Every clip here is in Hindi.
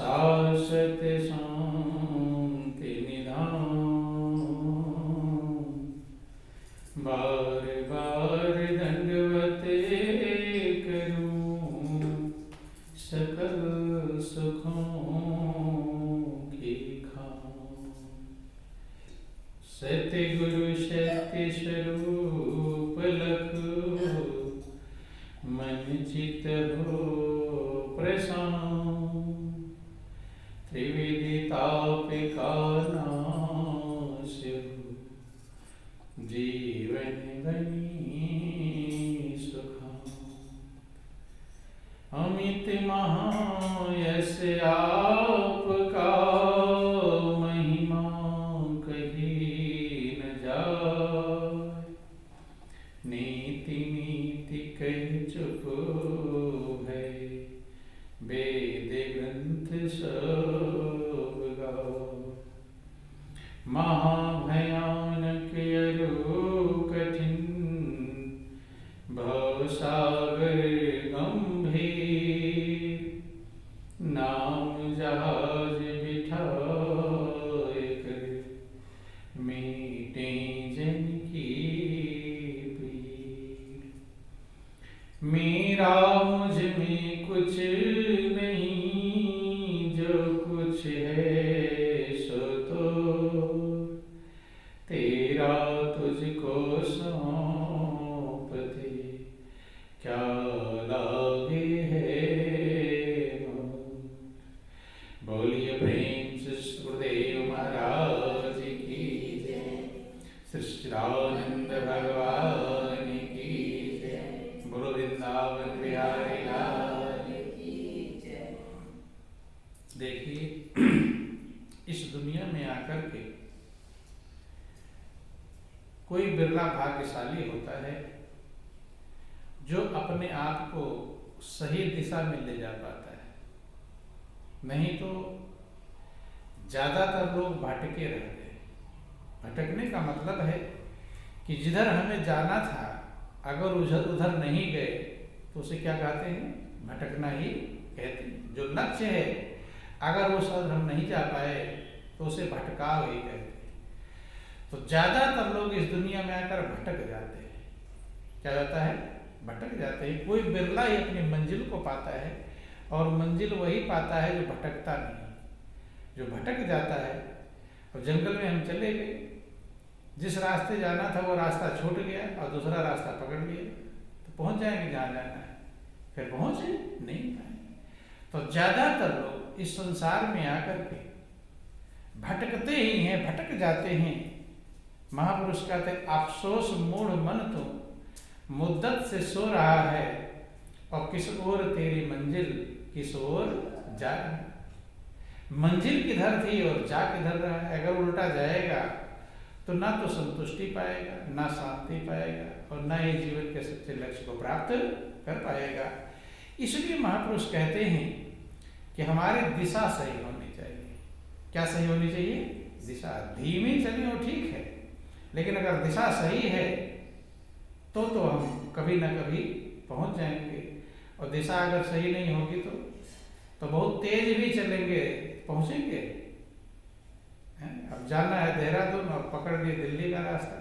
शाश्वत शांति निधान। बार बार दंडवत करूं सकल सुखों की खान। सतगुरु सत्य स्वरूप लखो मन चित हो प्रशांत। त्रिविधि ताप का नाश हो जीवन बनी सुखांत। अमित महायश आपका महिमा कही न जाए। नीति नीति कह चुप है वेद ग्रंथ सब गाओ। महाभयानक अरु कठिन भवसागर गंभीर। नाम जहाज बिठाए कर मीटे जन की पीर। मेरा मुझ में कुछ नहीं, जो कुछ है सो तो तेरा तुझको सौंप दे। क्या लागे है मोल। बोलिए प्रेम से गुरुदेव महाराज की जय। सच्चिदानंद भगवान की जय। गुरु वृंदावन बिहारी लाल की जय। देखिए, इस दुनिया में आकर के कोई बिरला भाग्यशाली होता है जो अपने आप को सही दिशा में ले जा पाता है। नहीं तो ज्यादातर लोग भटके रहते हैं। भटकने का मतलब है कि जिधर हमें जाना था अगर उधर नहीं गए तो उसे क्या कहते हैं? भटकना ही कहते हैं। जो लक्ष्य है अगर उस ओर हम नहीं जा पाए तो उसे भटकाव ही कहते हैं। तो ज्यादातर लोग इस दुनिया में आकर भटक जाते हैं। क्या जाता है? भटक जाते हैं। कोई बिरला ही अपनी मंजिल को पाता है, और मंजिल वही पाता है जो भटकता नहीं, जो भटक जाता है। और जंगल में हम चले गए, जिस रास्ते जाना था वो रास्ता छूट गया और दूसरा रास्ता पकड़ लिया, तो पहुंच जाएंगे जहां जाना है, फिर पहुंचे नहीं पाएंगे। तो ज्यादातर लोग इस संसार में आकर के भटकते ही हैं, भटक जाते हैं। महापुरुष कहते हैं, अफसोस मूढ़ मन तो मुद्दत से सो रहा है, और किस ओर तेरी मंजिल किस ओर जा रहा है। मंजिल किधर थी और जा किधर रहा है। अगर उल्टा जाएगा तो ना तो संतुष्टि पाएगा, ना शांति पाएगा, और ना ही जीवन के सच्चे लक्ष्य को प्राप्त कर पाएगा। इसलिए महापुरुष कहते हैं कि हमारी दिशा सही होनी चाहिए। क्या सही होनी चाहिए? दिशा। धीमी चले वो ठीक है, लेकिन अगर दिशा सही है तो हम कभी ना कभी पहुंच जाएंगे। और दिशा अगर सही नहीं होगी तो बहुत तेज भी चलेंगे, पहुंचेंगे। अब जाना है देहरादून और पकड़ लिए दिल्ली का रास्ता,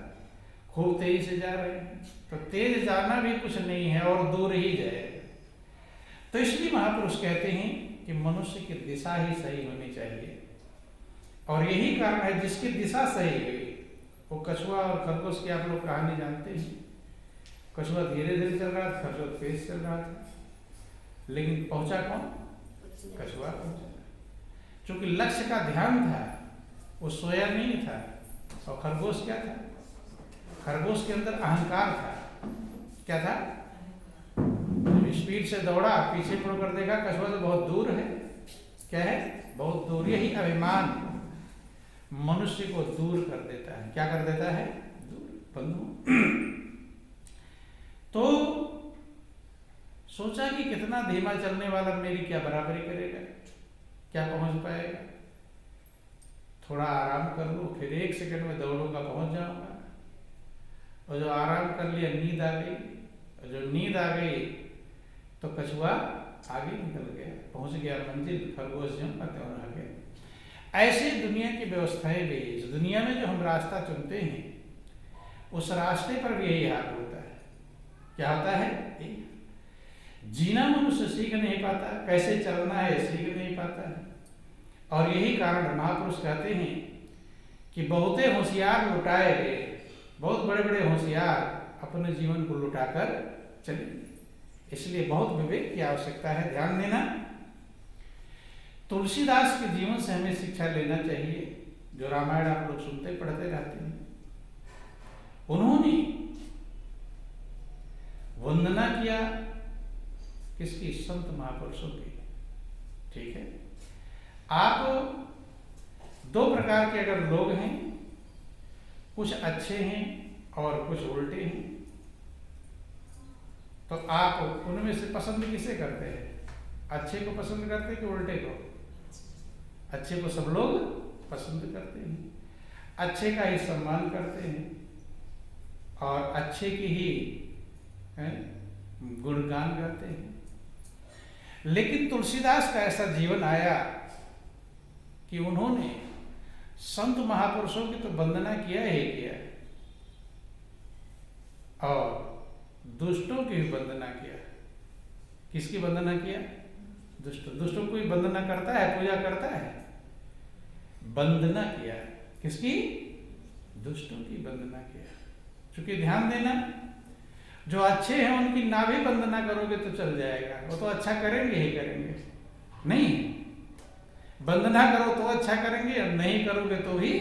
खूब तेजी से जा रहे हैं, तो तेज जाना भी कुछ नहीं है और दूर ही जाएगा। तो इसलिए महापुरुष कहते हैं कि मनुष्य की दिशा ही सही होनी चाहिए। और यही कारण है जिसकी दिशा सही हुई, वो कछुआ और खरगोश की आप लोग कहानी जानते हैं। कछुआ धीरे धीरे चल रहा था, खरगोश तेज चल रहा था, लेकिन पहुंचा कौन? कछुआ पहुंचा। चूंकि लक्ष्य का ध्यान था, वो सोया नहीं था। और खरगोश क्या था? खरगोश के अंदर अहंकार था। क्या था? स्पीड से दौड़ा, पीछे मुड़कर देखा कछुआ तो बहुत दूर है। क्या है? बहुत दूर। यही अभिमान मनुष्य को दूर कर देता है। क्या कर देता है? दूर। बंधु तो सोचा कि कितना धीमा चलने वाला मेरी क्या बराबरी करेगा, क्या पहुंच पाएगा। थोड़ा आराम कर लूं, फिर 1 सेकंड में दौड़ूंगा, पहुंच जाऊंगा। और जो आराम कर लिया, नींद आ गई। और जो नींद आ गई तो कछुआ आगे निकल गया, पहुंच गया मंजिल, खरगोश ज्यों का त्यों रह गया। ऐसे दुनिया की व्यवस्थाएं भी, इस दुनिया में जो हम रास्ता चुनते हैं उस रास्ते पर भी यही हाल होता है। क्या होता है? जीना मनुष्य सीख नहीं पाता, कैसे चलना है सीख नहीं पाता है। और यही कारण महापुरुष कहते हैं कि बहुते होशियार लुटाए गए, बहुत बड़े बड़े होशियार अपने जीवन को लुटाकर चले। इसलिए बहुत विवेक की आवश्यकता है, ध्यान देना। तुलसीदास के जीवन से हमें शिक्षा लेना चाहिए, जो रामायण आप लोग सुनते पढ़ते रहते हैं। उन्होंने वंदना किया किसकी? संत महापुरुषों की। ठीक है, आप दो प्रकार के अगर लोग हैं, कुछ अच्छे हैं और कुछ उल्टे हैं, तो आप उनमें से पसंद किसे करते हैं? अच्छे को पसंद करते हैं कि उल्टे को? अच्छे को सब लोग पसंद करते हैं, अच्छे का ही सम्मान करते हैं और अच्छे की ही गुणगान करते हैं। लेकिन तुलसीदास का ऐसा जीवन आया कि उन्होंने संत महापुरुषों की तो वंदना किया ही किया और दुष्टों की भी वंदना किया। किसकी वंदना किया? दुष्टों को ही वंदना करता है, पूजा करता है, वंदना किया। किसकी? दुष्टों की वंदना किया। क्योंकि ध्यान देना, जो अच्छे हैं उनकी ना भी वंदना करोगे तो चल जाएगा, वो तो अच्छा करेंगे ही करेंगे। नहीं, वंदना करो तो अच्छा करेंगे और नहीं करोगे तो ही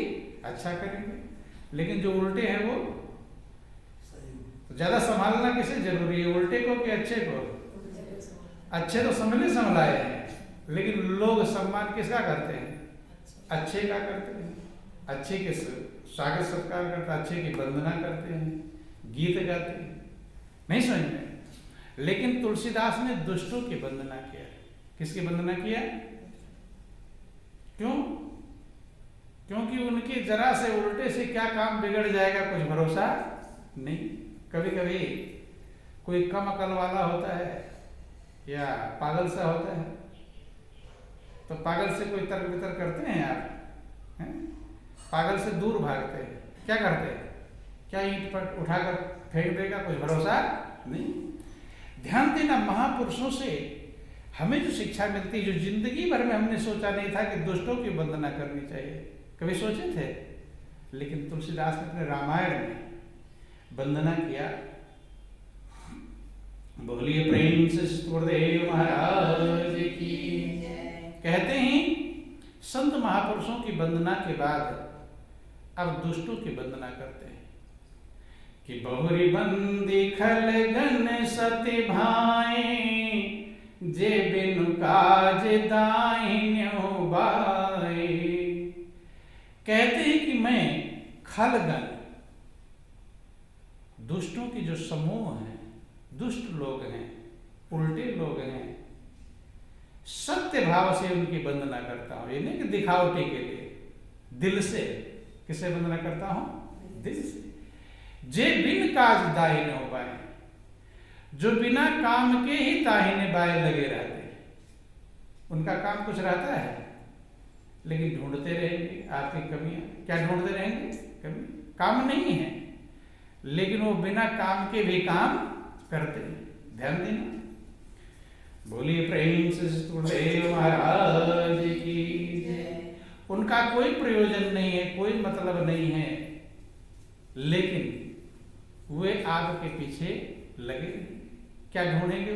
अच्छा करेंगे। लेकिन जो उल्टे हैं वो तो ज्यादा संभालना किसे जरूरी है, उल्टे को कि अच्छे को? अच्छे तो संभलाए हैं, लेकिन लोग सम्मान किसका करते हैं? अच्छे का करते हैं, अच्छे के स्वागत सत्कार करते हैं, अच्छे की वंदना करते हैं, गीत गाते हैं। नहीं समझ में? लेकिन तुलसीदास ने दुष्टों की वंदना किया। किसकी वंदना किया? क्यों? क्योंकि उनके जरा से उल्टे से क्या काम बिगड़ जाएगा कुछ भरोसा नहीं। कभी कभी कोई कम अकल वाला होता है या पागल सा होता है, तो पागल से कोई तर्क वितर्क करते हैं आप? पागल से दूर भागते हैं। क्या करते हैं? क्या ईंट पर उठाकर फेंक देगा, कुछ भरोसा नहीं। ध्यान देना, महापुरुषों से हमें जो शिक्षा मिलती है, जो जिंदगी भर में हमने सोचा नहीं था कि दुष्टों की वंदना करनी चाहिए, कभी सोचे थे? लेकिन तुलसीदास ने अपने रामायण में वंदना किया। बोलिए प्रेम से सतगुरुदेव महाराज की। कहते हैं संत महापुरुषों की वंदना के बाद अब दुष्टों की वंदना करते हैं कि बहुरी बंदी खलगन सति भाए, जे बिनु काज दाहिन्यो बाए। कहते हैं कि मैं खलगन, दुष्टों की जो समूह है, दुष्ट लोग हैं, उल्टे लोग हैं, सत्य भाव से उनकी वंदना करता हूं। ये नहीं कि दिखावटी के लिए, दिल से। किसे वंदना करता हूं? दिल से। जे बिन काज दाहिने हो पाए, जो बिना काम के ही दाहिने बाएं लगे रहते हैं। उनका काम कुछ रहता है लेकिन ढूंढते रहेंगे आपकी कमियां। क्या ढूंढते रहेंगे? कमी। काम नहीं है लेकिन वो बिना काम के भी काम करते हैं। ध्यान देना। बोलिए प्रेम से सतगुरुदेव महाराज की। उनका कोई प्रयोजन नहीं है, कोई मतलब नहीं है, लेकिन वे आपके पीछे लगे। क्या ढूंढेंगे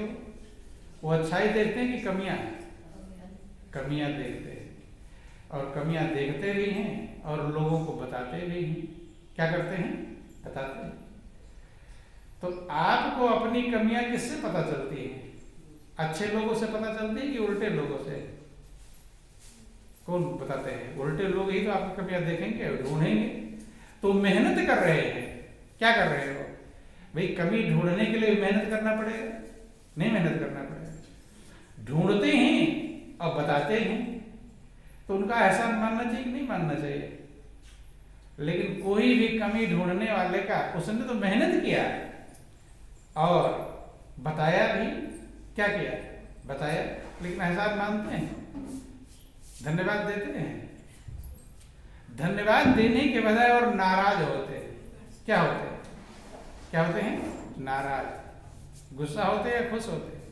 वो अच्छाई देखते हैं कि कमियां? कमियां देखते हैं और कमियां देखते भी हैं और लोगों को बताते भी हैं। क्या करते हैं? बताते हैं। तो आपको अपनी कमियां किससे पता चलती है? अच्छे लोगों से पता चलती है कि उल्टे लोगों से? कौन बताते हैं? उल्टे लोग ही तो आपकी कमियां देखेंगे, ढूंढेंगे। तो मेहनत कर रहे हैं। क्या कर रहे हो भाई? कमी ढूंढने के लिए मेहनत करना पड़ेगा? नहीं मेहनत करना पड़ेगा। ढूंढते हैं और बताते हैं, तो उनका एहसान मानना चाहिए कि नहीं मानना चाहिए? लेकिन कोई भी कमी ढूंढने वाले का, उसने तो मेहनत किया और बताया भी। क्या किया? बताया, लेकिन एहसान मानते हैं, धन्यवाद देते हैं। धन्यवाद देने के बजाय और नाराज होते हैं। क्या होते हैं? क्या होते हैं? नाराज। गुस्सा होते हैं या खुश होते हैं?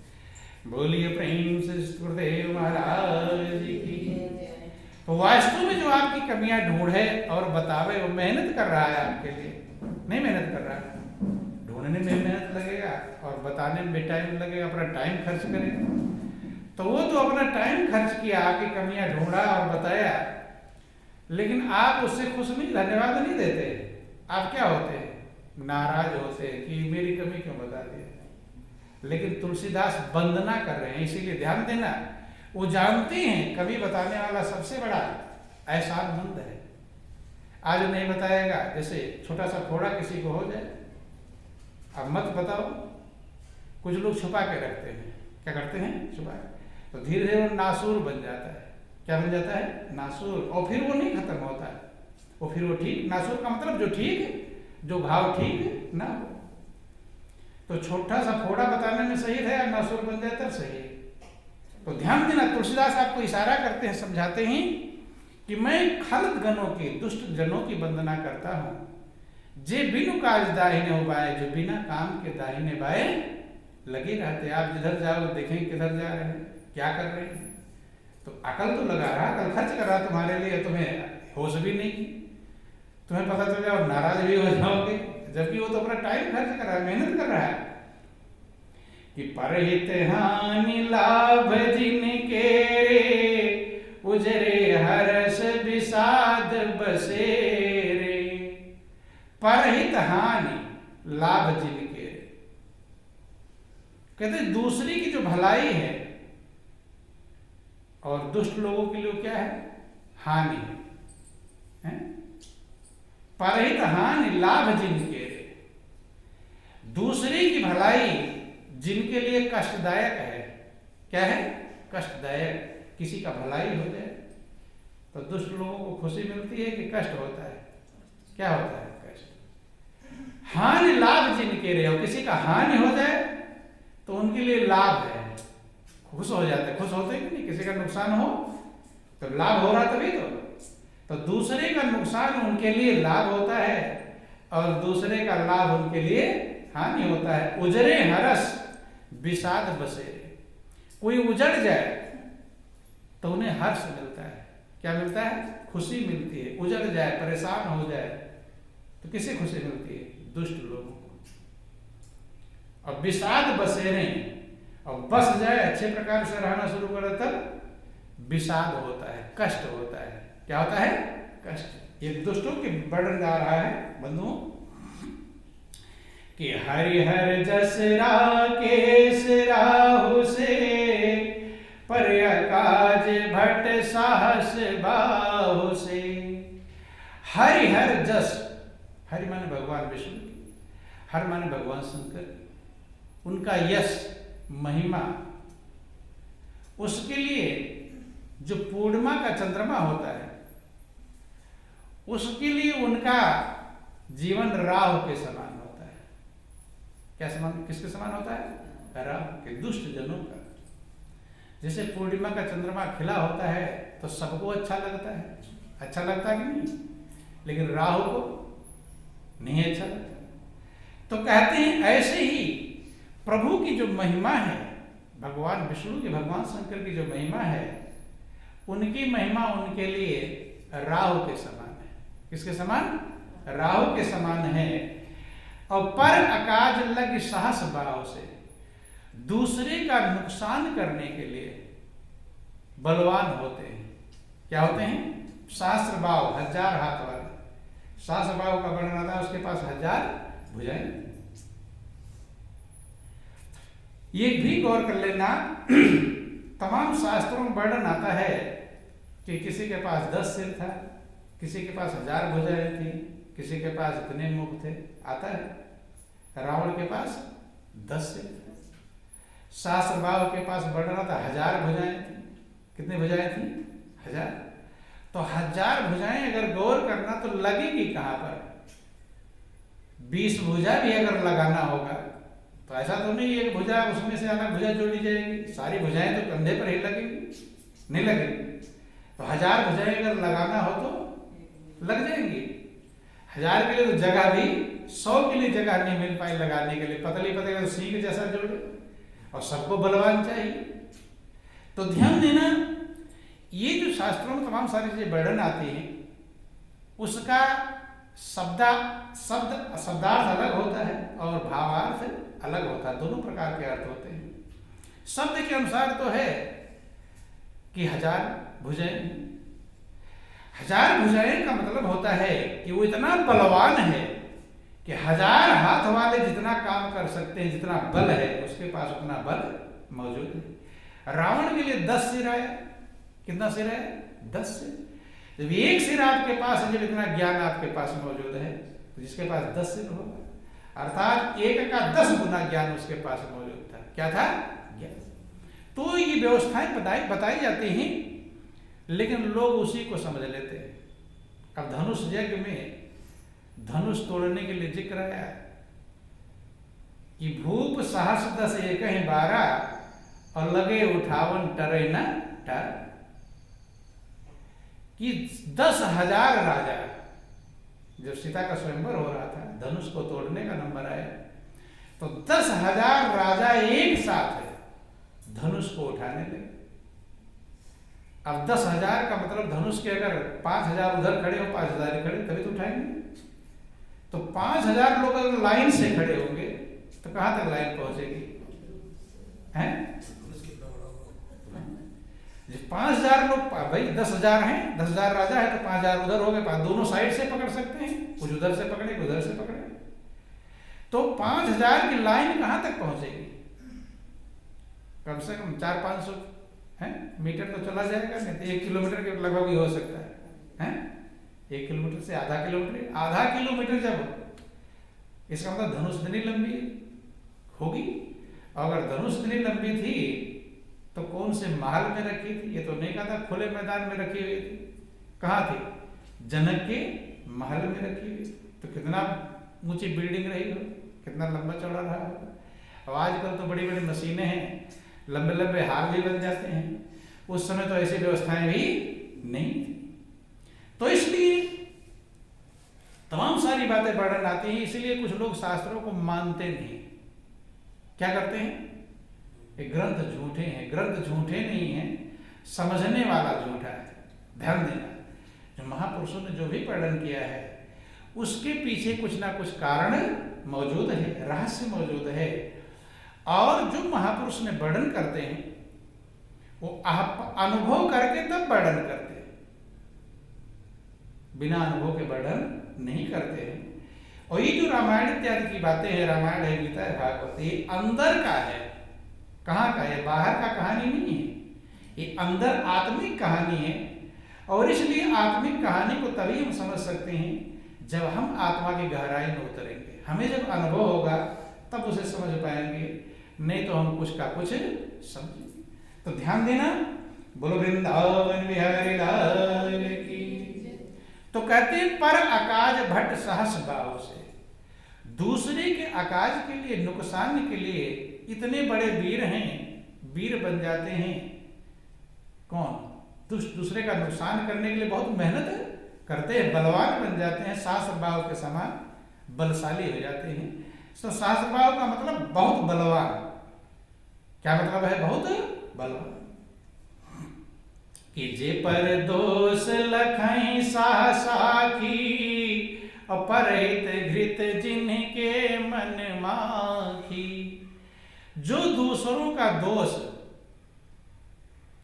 बोलिए प्रेम से गुरुदेव महाराज जी की। तो वास्तव में जो आपकी कमियां ढूंढे और बतावे, वो मेहनत कर रहा है आपके लिए, नहीं मेहनत कर रहा है। ढूंढने में मेहनत लगेगा और बताने में टाइम लगेगा, अपना टाइम खर्च करेगा। तो वो तो अपना टाइम खर्च किया, आपकी कमियां ढूंढा और बताया, लेकिन आप उससे खुश नहीं, धन्यवाद नहीं देते। आप क्या होते हैं? नाराज होते हैं कि मेरी कमी क्यों बता दिया। लेकिन तुलसीदास वंदना कर रहे हैं, इसीलिए ध्यान देना। वो जानते हैं कभी बताने वाला सबसे बड़ा एहसानमंद है। आज नहीं बताएगा, जैसे छोटा सा फोड़ा किसी को हो जाए, अब मत बताओ, कुछ लोग छुपा के रखते हैं। क्या करते हैं? छुपा के। तो धीरे धीरे वो नासूर बन जाता है। क्या बन जाता है? नासूर। और फिर वो नहीं खत्म होता है, वो फिर वो ठीक, नासूर का मतलब जो ठीक है, जो भाव ठीक ना हो। तो छोटा सा फोड़ा बताने में सही है, या नासूर बन जाए तब सही है। तो ध्यान देना, तुलसीदास आपको इशारा करते हैं, समझाते हैं कि मैं खलत गणों की, दुष्ट जनों की वंदना करता हूं, जे बिनु काज दाहिने उबाए, जो बिना काम के दाहिने बाए लगे रहते। आप जिधर जाओ देखें किधर जा रहे हैं, क्या कर रहे हैं। तो अकल तो लगा रहा, अकल खर्च कर रहा तुम्हारे लिए, तुम्हें होश भी नहीं की, तुम्हें पता चल जाए और नाराज भी हो जाओगे, जबकि वो तो अपना टाइम खर्च कर रहा है, मेहनत कर रहा है। कि परहित हानि लाभ जिनके रे, उजरे हर्ष विषाद बसे रे। परहित हानि लाभ जिनके रे, कहते दूसरी की जो भलाई है, और दुष्ट लोगों के लिए क्या है? हानि है। परहित हानि लाभ जिनके रे, दूसरे की भलाई जिनके लिए कष्टदायक है। क्या है? कष्टदायक। किसी का भलाई हो जाए तो दुष्ट लोगों को खुशी मिलती है कि कष्ट होता है? क्या होता है? कष्ट। हानि लाभ जिनके रे, और किसी का हानि हो जाए तो उनके लिए लाभ है, खुश हो जाते। खुश होते कि नहीं? किसी का नुकसान हो तो लाभ हो रहा तभी तो दूसरे का नुकसान उनके लिए लाभ होता है, और दूसरे का लाभ उनके लिए हानि होता है। उजरे हरस विषाद बसे, कोई उजड़ जाए तो उन्हें हर्ष मिलता है। क्या मिलता है? खुशी मिलती है। उजड़ जाए, परेशान हो जाए तो किसे खुशी मिलती है? दुष्ट लोगों को। और विषाद बसेरे, और बस जाए, अच्छे प्रकार से रहना शुरू करे, तब विषाद होता है, कष्ट होता है। क्या होता है? कष्ट। ये दुष्टों के वर्णन जा रहा है बंधुओं कि हरिहर जस राकेश राहु से, पर काज भट साहस बाहु से। हरिहर जस, हरि माने भगवान विष्णु, हर माने भगवान शंकर, उनका यश, महिमा, उसके लिए जो पूर्णिमा का चंद्रमा होता है, उसके लिए उनका जीवन राहु के समान होता है। क्या समान? किसके समान होता है? राहु के, दुष्ट जनों का। जैसे पूर्णिमा का चंद्रमा खिला होता है तो सबको अच्छा लगता है, अच्छा लगता है कि नहीं? लेकिन राहु को नहीं अच्छा लगता। तो कहते हैं ऐसे ही प्रभु की जो महिमा है, भगवान विष्णु की, भगवान शंकर की जो महिमा है, उनकी महिमा उनके लिए राहु के समान है। किसके समान? राहु के समान है। और पर अकाज लग साहस भाव से, दूसरे का नुकसान करने के लिए बलवान होते हैं। क्या होते हैं? सहस्र भाव, 1000 हाथ वाले। सहस्र भाव का वर्णन आता है, उसके पास 1000 भुजाएं। ये भी गौर कर लेना, तमाम शास्त्रों में वर्णन आता है कि किसी के पास 10 सिर था, किसी के पास 1000 भुजाएं थी, किसी के पास इतने मुख थे। आता है रावण के पास 10 सिर थे। सहस्रभाव के पास वर्णन आता 1000 भुजाएं थी। कितनी भुजाएं थी? 1000। तो 1000 भुजाएं अगर गौर करना तो लगेगी कहां पर? 20 भुजा भी अगर लगाना होगा तो ऐसा तो नहीं एक भुजा उसमें से अलग भुजा जोड़ी जाएगी, सारी भुजाएं तो कंधे पर ही लगेंगी, नहीं लगेंगी। तो 1000 भुजाएं अगर लगाना हो तो लग जाएंगी। 1000 के लिए तो जगह भी 100 के लिए जगह नहीं मिल पाई लगाने के लिए, पतली पतली तो सिंह जैसा जोड़े, और सबको बलवान चाहिए। तो ध्यान देना, ये जो शास्त्रों में तमाम सारी चीजें वर्णन आती हैं उसका शब्दार्थ अलग होता है और भावार्थ अलग होता है, दोनों प्रकार के अर्थ होते हैं। शब्द के अनुसार तो है कि 1000 भुजाएं, 1000 भुजाएं का मतलब होता है कि वो इतना बलवान है कि 1000 हाथ वाले जितना काम कर सकते हैं, जितना बल है उसके पास उतना बल मौजूद है। रावण के लिए 10 सिर आया, कितना सिर है? 10 सिर। जब एक सिर आपके पास है, जब इतना ज्ञान आपके पास मौजूद है, तो जिसके पास 10 सिर होगा, अर्थात 1 का 10 गुना ज्ञान उसके पास मौजूद था। क्या था? ज्ञान। तो ये व्यवस्थाएं बताई जाती हैं, लेकिन लोग उसी को समझ लेते हैं। अब धनुष यज्ञ में धनुष तोड़ने के लिए जिक्र आया कि भूप सहस 10 एक 12 और लगे उठावन टरे न टर, कि 10,000 राजा, जब सीता का स्वयंवर हो रहा था, धनुष को तोड़ने का नंबर आया, तो 10,000 राजा एक साथ धनुष को उठाने लगे। अब 10,000 का मतलब धनुष के अगर 5,000 उधर खड़े हो, 5,000 खड़े तभी तो उठाएंगे। तो 5,000 लोग अगर लाइन से खड़े होंगे तो कहां तक लाइन पहुंचेगी? हैं? 5,000 लोग, भाई 10,000 हैं, 10,000 राजा है तो 5,000 उधर हो गए, दोनों साइड से पकड़ सकते हैं, कुछ उधर से पकड़े उधर से पकड़े, तो 5,000 की लाइन कहां तक पहुंचेगी? कम से कम 400-500 मीटर तो चला जाएगा, नहीं तो 1 किलोमीटर के लगभग ही हो सकता है। 1 किलोमीटर से आधा किलोमीटर जब, इसका मतलब धनुष इतनी लंबी होगी। अगर धनुष इतनी लंबी थी तो कौन से महल में रखी थी? ये तो नहीं कहा था खुले मैदान में रखी हुई थी। कहाँ थी? जनक के महल में रखी हुई। तो कितना ऊंची बिल्डिंग रही हो, कितना लंबा चौड़ा रहा होगा। अब आजकल तो बड़ी बड़ी मशीनें हैं, लंबे लंबे हार भी बन जाते हैं, उस समय तो ऐसी व्यवस्थाएं भी नहीं थी। तो इसलिए तमाम सारी बातें वर्णन आती हैं, इसलिए कुछ लोग शास्त्रों को मानते नहीं। क्या करते हैं? ये ग्रंथ झूठे हैं। ग्रंथ झूठे नहीं हैं, समझने वाला झूठा है। ध्यान देना, जो महापुरुषों ने जो भी वर्णन किया है उसके पीछे कुछ ना कुछ कारण मौजूद है, रहस्य मौजूद है। और जो महापुरुष ने वर्णन करते हैं वो आप अनुभव करके तब वर्णन करते हैं, बिना अनुभव के वर्णन नहीं करते हैं। और ये जो रामायण इत्यादि की बातें हैं, रामायण है, गीता है, भागवत, ये अंदर का है। कहाँ का? ये बाहर का कहानी नहीं है, ये अंदर आत्मिक कहानी है। और इसलिए आत्मिक कहानी को तभी हम समझ सकते हैं जब हम आत्मा की गहराई में उतरेंगे। हमें जब अनुभव होगा तब उसे समझ पाएंगे, नहीं तो हम कुछ का कुछ समझेंगे। तो ध्यान देना, बोलो वृंदावन बिहारी लाल की। तो कहते हैं पर आकाज भट्ट सहस बाहु से, दूसरे के आकाज के लिए, नुकसान के लिए इतने बड़े वीर हैं, वीर बन जाते हैं। कौन? दूसरे का नुकसान करने के लिए बहुत मेहनत करते हैं, बलवान बन जाते हैं, सहस्र बाहु के समान बलशाली हो जाते हैं। तो सहस्र बाहु का मतलब बहुत बलवान। क्या मतलब है? बहुत बलवान। कि जे पर दोष लखई साखी, और परहित घृत जिनके मन माखी। जो दूसरों का दोष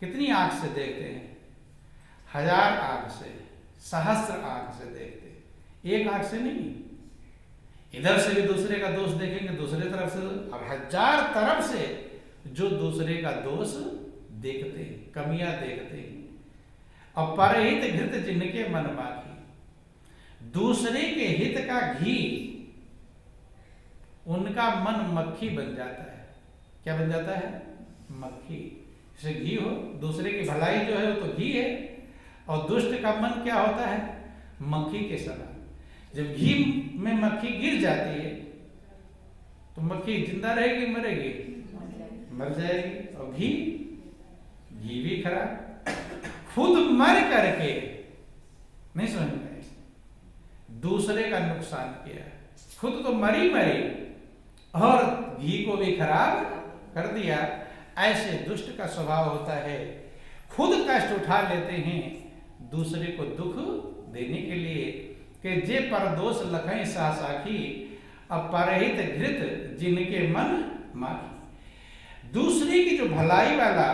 कितनी आंख से देखते हैं? 1000 आंख से, सहस्र आंख से देखते हैं, एक आंख से नहीं। इधर से भी दूसरे का दोष देखेंगे, दूसरे तरफ से, अब 1000 तरफ से जो दूसरे का दोष देखते हैं, कमियां देखते हैं। और परहित घृत जिनके मन माखी, दूसरे के हित का घी उनका मन मक्खी बन जाता है। क्या बन जाता है? मक्खी। जैसे घी हो, दूसरे की भलाई जो है वो तो घी है, और दुष्ट का मन क्या होता है? मक्खी के समान। जब घी में मक्खी गिर जाती है तो मक्खी जिंदा रहेगी मरेगी? मर जाएगी। और घी भी खराब। खुद मर करके नहीं समझ में, दूसरे का नुकसान किया, खुद तो मरी और घी को भी खराब कर दिया। ऐसे दुष्ट का स्वभाव होता है, खुद कष्ट उठा लेते हैं दूसरे को दुख देने के लिए, कि जे परदोष लखई साखी, अब परहित घृत जिनके मन माखी। दूसरे की जो भलाई वाला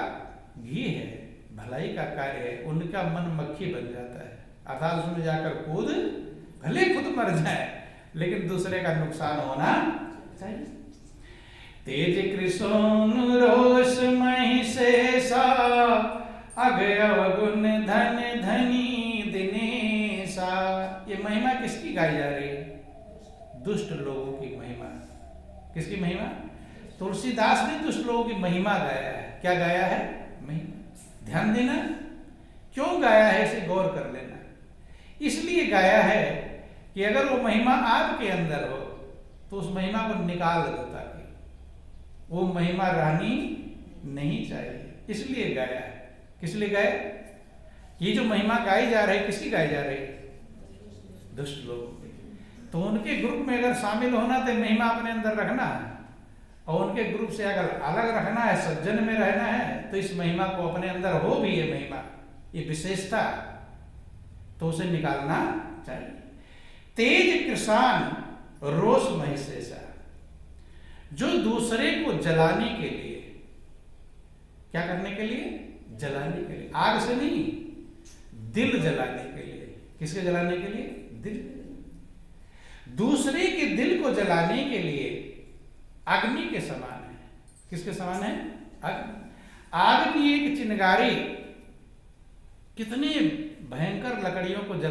घी है, भलाई का कार्य है, उनका मन मक्खी बन जाता है, अर्थात उसमें जाकर कूद, भले खुद मर जाए लेकिन दूसरे का नुकसान होना चाहिए। तेज कृष्ण रोष महिषेषा, अगुण धन धनी दिनेशा। ये महिमा किसकी गाई जा रही है? दुष्ट लोगों की महिमा। किसकी महिमा? तुलसीदास ने दुष्ट लोगों की महिमा गाया है। क्या गाया है? महिमा। ध्यान देना, क्यों गाया है इसे गौर कर लेना। इसलिए गाया है कि अगर वो महिमा आपके अंदर हो तो उस महिमा को निकाल दो, ताकि वो महिमा रहनी नहीं चाहिए, इसलिए गाया है। किस लिए गाया? ये जो महिमा गाई जा रही, किसकी गाई जा रही? दुष्ट लोगों की। तो उनके ग्रुप में अगर शामिल होना तो महिमा अपने अंदर रखना है, और उनके ग्रुप से अगर अलग रखना है, सज्जन में रहना है, तो इस महिमा को अपने अंदर हो भी ये महिमा, ये विशेषता, तो उसे निकालना चाहिए। तेज कृषान रोष महिषेषा, जो दूसरे को जलाने के लिए, क्या करने के लिए? जलाने के लिए, आग से नहीं, दिल जलाने के लिए। किसके जलाने के लिए? दिल। दूसरे के दिल को जलाने के लिए अग्नि के समान है। किसके समान है? अग्नि। आग की एक चिंगारी कितनी भयंकर लकड़ियों को जला